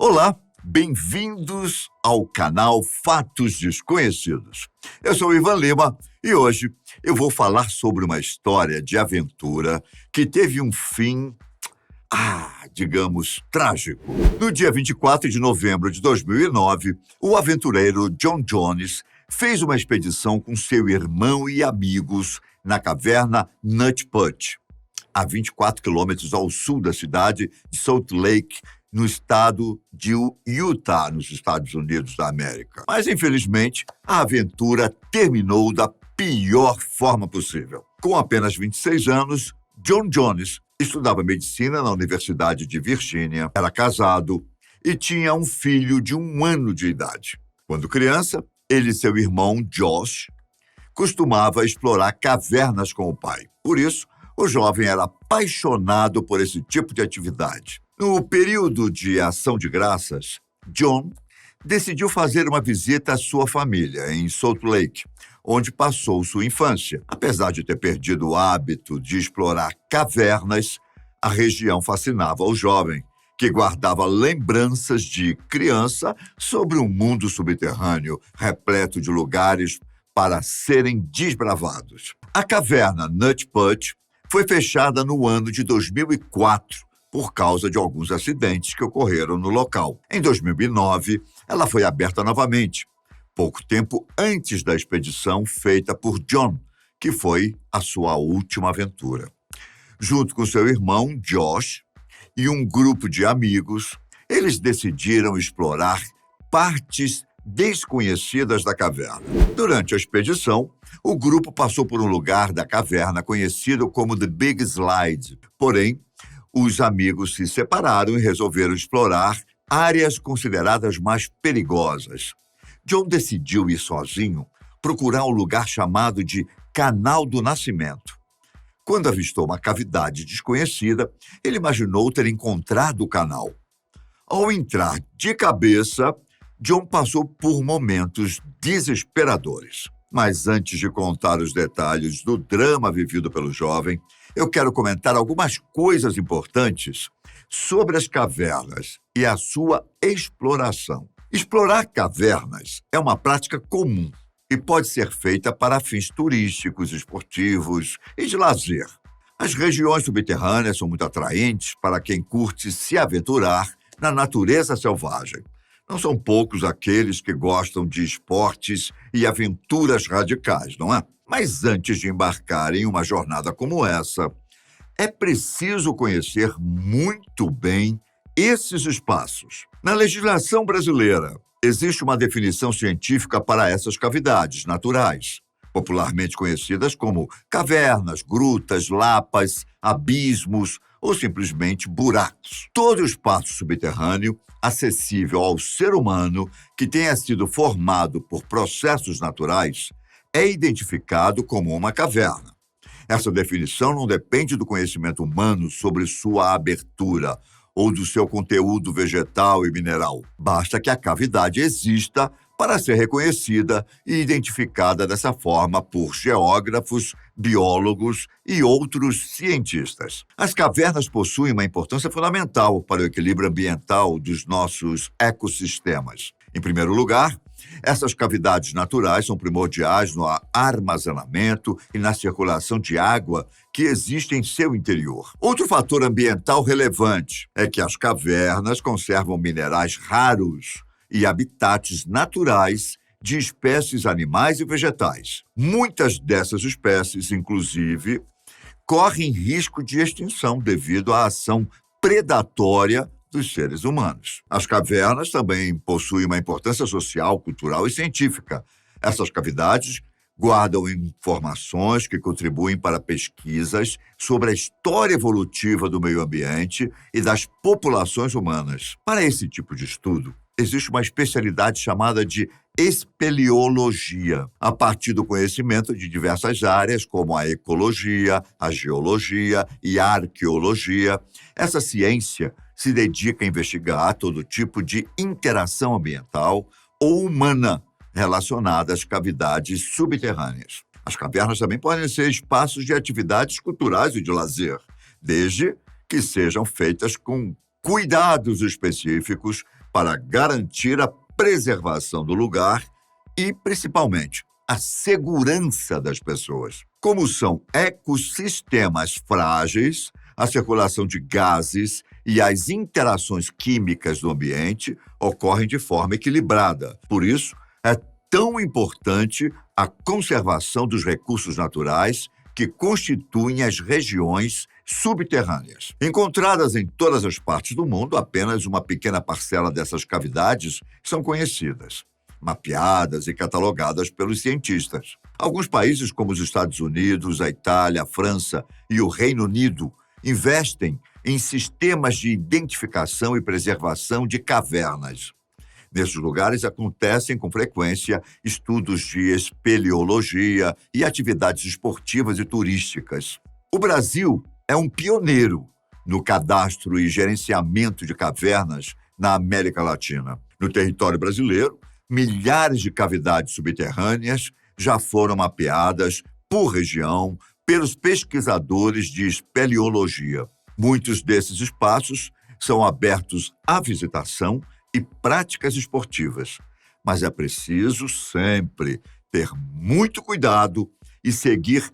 Olá, bem-vindos ao canal Fatos Desconhecidos. Eu sou Ivan Lima e hoje eu vou falar sobre uma história de aventura que teve um fim, digamos, trágico. No dia 24 de novembro de 2009, o aventureiro John Jones fez uma expedição com seu irmão e amigos na caverna Nut Punch, a 24 quilômetros ao sul da cidade de Salt Lake, no estado de Utah, nos Estados Unidos da América. Mas, infelizmente, a aventura terminou da pior forma possível. Com apenas 26 anos, John Jones estudava medicina na Universidade de Virgínia, era casado e tinha um filho de 1 ano de idade. Quando criança, ele e seu irmão, Josh, costumava explorar cavernas com o pai. Por isso, o jovem era apaixonado por esse tipo de atividade. No período de Ação de Graças, John decidiu fazer uma visita à sua família em Salt Lake, onde passou sua infância. Apesar de ter perdido o hábito de explorar cavernas, a região fascinava o jovem, que guardava lembranças de criança sobre um mundo subterrâneo repleto de lugares para serem desbravados. A caverna Nut Punch foi fechada no ano de 2004, por causa de alguns acidentes que ocorreram no local. Em 2009, ela foi aberta novamente, pouco tempo antes da expedição feita por John, que foi a sua última aventura. Junto com seu irmão, Josh, e um grupo de amigos, eles decidiram explorar partes desconhecidas da caverna. Durante a expedição, o grupo passou por um lugar da caverna conhecido como The Big Slide. Porém, os amigos se separaram e resolveram explorar áreas consideradas mais perigosas. John decidiu ir sozinho, procurar um lugar chamado de Canal do Nascimento. Quando avistou uma cavidade desconhecida, ele imaginou ter encontrado o canal. Ao entrar de cabeça, John passou por momentos desesperadores. Mas antes de contar os detalhes do drama vivido pelo jovem, eu quero comentar algumas coisas importantes sobre as cavernas e a sua exploração. Explorar cavernas é uma prática comum e pode ser feita para fins turísticos, esportivos e de lazer. As regiões subterrâneas são muito atraentes para quem curte se aventurar na natureza selvagem. Não são poucos aqueles que gostam de esportes e aventuras radicais, não é? Mas antes de embarcar em uma jornada como essa, é preciso conhecer muito bem esses espaços. Na legislação brasileira, existe uma definição científica para essas cavidades naturais, popularmente conhecidas como cavernas, grutas, lapas, abismos ou simplesmente buracos. Todo espaço subterrâneo acessível ao ser humano que tenha sido formado por processos naturais é identificado como uma caverna. Essa definição não depende do conhecimento humano sobre sua abertura ou do seu conteúdo vegetal e mineral. Basta que a cavidade exista para ser reconhecida e identificada dessa forma por geógrafos, biólogos e outros cientistas. As cavernas possuem uma importância fundamental para o equilíbrio ambiental dos nossos ecossistemas. Em primeiro lugar, essas cavidades naturais são primordiais no armazenamento e na circulação de água que existe em seu interior. Outro fator ambiental relevante é que as cavernas conservam minerais raros e habitats naturais de espécies animais e vegetais. Muitas dessas espécies, inclusive, correm risco de extinção devido à ação predatória dos seres humanos. As cavernas também possuem uma importância social, cultural e científica. Essas cavidades guardam informações que contribuem para pesquisas sobre a história evolutiva do meio ambiente e das populações humanas. Para esse tipo de estudo, existe uma especialidade chamada de espeleologia, a partir do conhecimento de diversas áreas, como a ecologia, a geologia e a arqueologia. Essa ciência se dedica a investigar todo tipo de interação ambiental ou humana relacionada às cavidades subterrâneas. As cavernas também podem ser espaços de atividades culturais e de lazer, desde que sejam feitas com cuidados específicos para garantir a preservação do lugar e, principalmente, a segurança das pessoas. Como são ecossistemas frágeis, a circulação de gases e as interações químicas do ambiente ocorrem de forma equilibrada. Por isso, é tão importante a conservação dos recursos naturais que constituem as regiões subterrâneas. Encontradas em todas as partes do mundo, apenas uma pequena parcela dessas cavidades são conhecidas, mapeadas e catalogadas pelos cientistas. Alguns países, como os Estados Unidos, a Itália, a França e o Reino Unido, investem em sistemas de identificação e preservação de cavernas. Nesses lugares acontecem com frequência estudos de espeleologia e atividades esportivas e turísticas. O Brasil é um pioneiro no cadastro e gerenciamento de cavernas na América Latina. No território brasileiro, milhares de cavidades subterrâneas já foram mapeadas por região pelos pesquisadores de espeleologia. Muitos desses espaços são abertos à visitação e práticas esportivas, mas é preciso sempre ter muito cuidado e seguir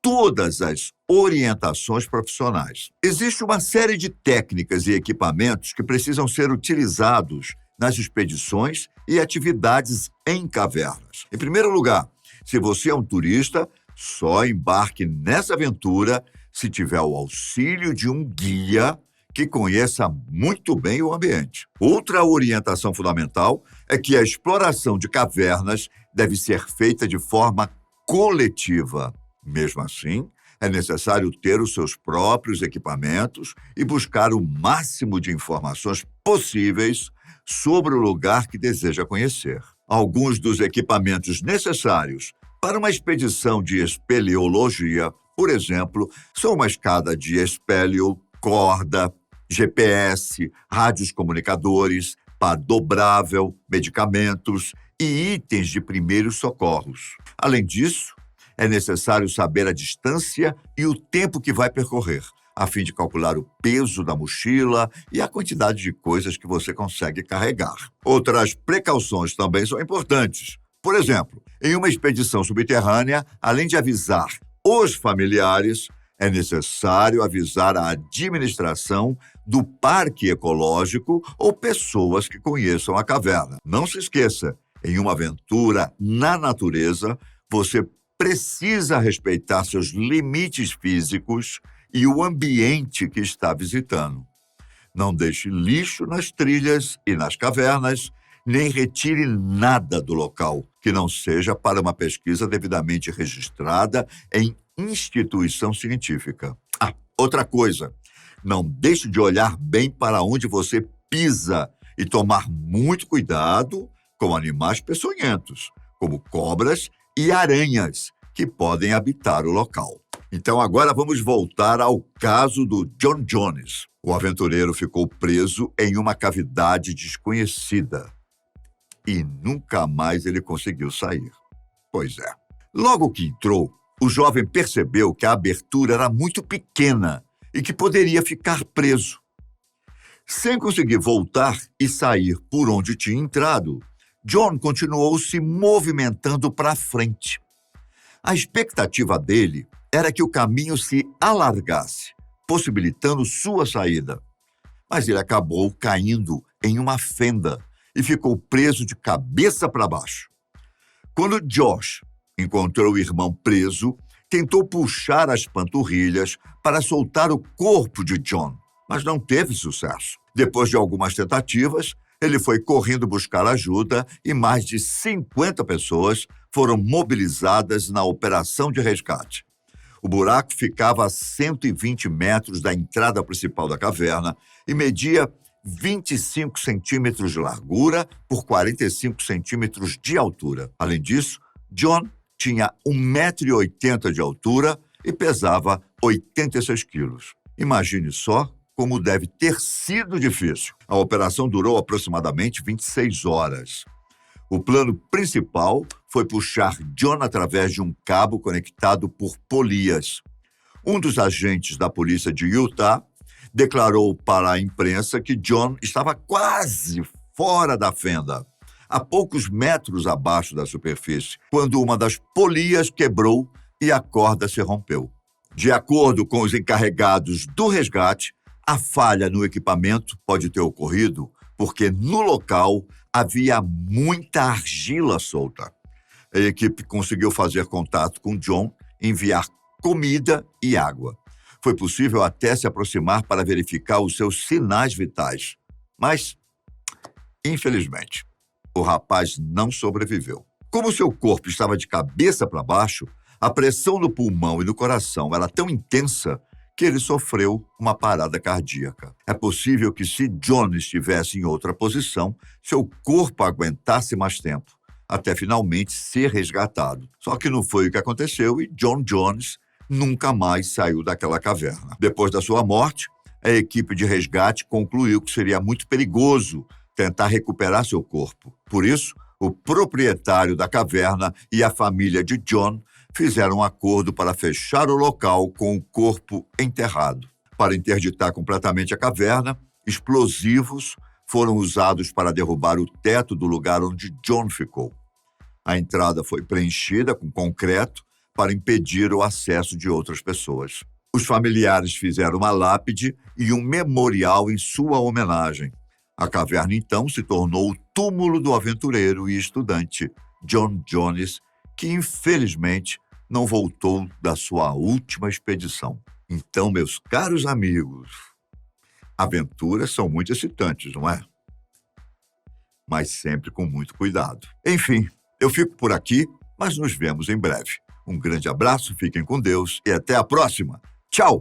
todas as orientações profissionais. Existe uma série de técnicas e equipamentos que precisam ser utilizados nas expedições e atividades em cavernas. Em primeiro lugar, se você é um turista, só embarque nessa aventura se tiver o auxílio de um guia que conheça muito bem o ambiente. Outra orientação fundamental é que a exploração de cavernas deve ser feita de forma coletiva. Mesmo assim, é necessário ter os seus próprios equipamentos e buscar o máximo de informações possíveis sobre o lugar que deseja conhecer. Alguns dos equipamentos necessários para uma expedição de espeleologia, por exemplo, são uma escada de espeleo, corda, GPS, rádios comunicadores, pá dobrável, medicamentos e itens de primeiros socorros. Além disso, é necessário saber a distância e o tempo que vai percorrer, a fim de calcular o peso da mochila e a quantidade de coisas que você consegue carregar. Outras precauções também são importantes. Por exemplo, em uma expedição subterrânea, além de avisar os familiares, é necessário avisar a administração do parque ecológico ou pessoas que conheçam a caverna. Não se esqueça, em uma aventura na natureza, você precisa respeitar seus limites físicos e o ambiente que está visitando. Não deixe lixo nas trilhas e nas cavernas, nem retire nada do local que não seja para uma pesquisa devidamente registrada em instituição científica. Outra coisa, não deixe de olhar bem para onde você pisa e tomar muito cuidado com animais peçonhentos, como cobras e aranhas, que podem habitar o local. Então agora vamos voltar ao caso do John Jones. O aventureiro ficou preso em uma cavidade desconhecida e nunca mais ele conseguiu sair. Pois é. Logo que entrou, o jovem percebeu que a abertura era muito pequena e que poderia ficar preso. Sem conseguir voltar e sair por onde tinha entrado, John continuou se movimentando para frente. A expectativa dele era que o caminho se alargasse, possibilitando sua saída. Mas ele acabou caindo em uma fenda e ficou preso de cabeça para baixo. Quando Josh encontrou o irmão preso, tentou puxar as panturrilhas para soltar o corpo de John, mas não teve sucesso. Depois de algumas tentativas, ele foi correndo buscar ajuda e mais de 50 pessoas foram mobilizadas na operação de resgate. O buraco ficava a 120 metros da entrada principal da caverna e media 25 centímetros de largura por 45 centímetros de altura. Além disso, John tinha 1,80 m de altura e pesava 86 quilos. Imagine só como deve ter sido difícil. A operação durou aproximadamente 26 horas. O plano principal foi puxar John através de um cabo conectado por polias. Um dos agentes da polícia de Utah declarou para a imprensa que John estava quase fora da fenda, a poucos metros abaixo da superfície, quando uma das polias quebrou e a corda se rompeu. De acordo com os encarregados do resgate, a falha no equipamento pode ter ocorrido porque no local havia muita argila solta. A equipe conseguiu fazer contato com John e enviar comida e água. Foi possível até se aproximar para verificar os seus sinais vitais. Mas, infelizmente, o rapaz não sobreviveu. Como seu corpo estava de cabeça para baixo, a pressão no pulmão e no coração era tão intensa que ele sofreu uma parada cardíaca. É possível que, se John estivesse em outra posição, seu corpo aguentasse mais tempo, até finalmente ser resgatado. Só que não foi o que aconteceu e John Jones nunca mais saiu daquela caverna. Depois da sua morte, a equipe de resgate concluiu que seria muito perigoso tentar recuperar seu corpo. Por isso, o proprietário da caverna e a família de John fizeram um acordo para fechar o local com o corpo enterrado. Para interditar completamente a caverna, explosivos foram usados para derrubar o teto do lugar onde John ficou. A entrada foi preenchida com concreto para impedir o acesso de outras pessoas. Os familiares fizeram uma lápide e um memorial em sua homenagem. A caverna, então, se tornou o túmulo do aventureiro e estudante John Jones, que, infelizmente, não voltou da sua última expedição. Então, meus caros amigos, aventuras são muito excitantes, não é? Mas sempre com muito cuidado. Enfim, eu fico por aqui, mas nos vemos em breve. Um grande abraço, fiquem com Deus e até a próxima. Tchau!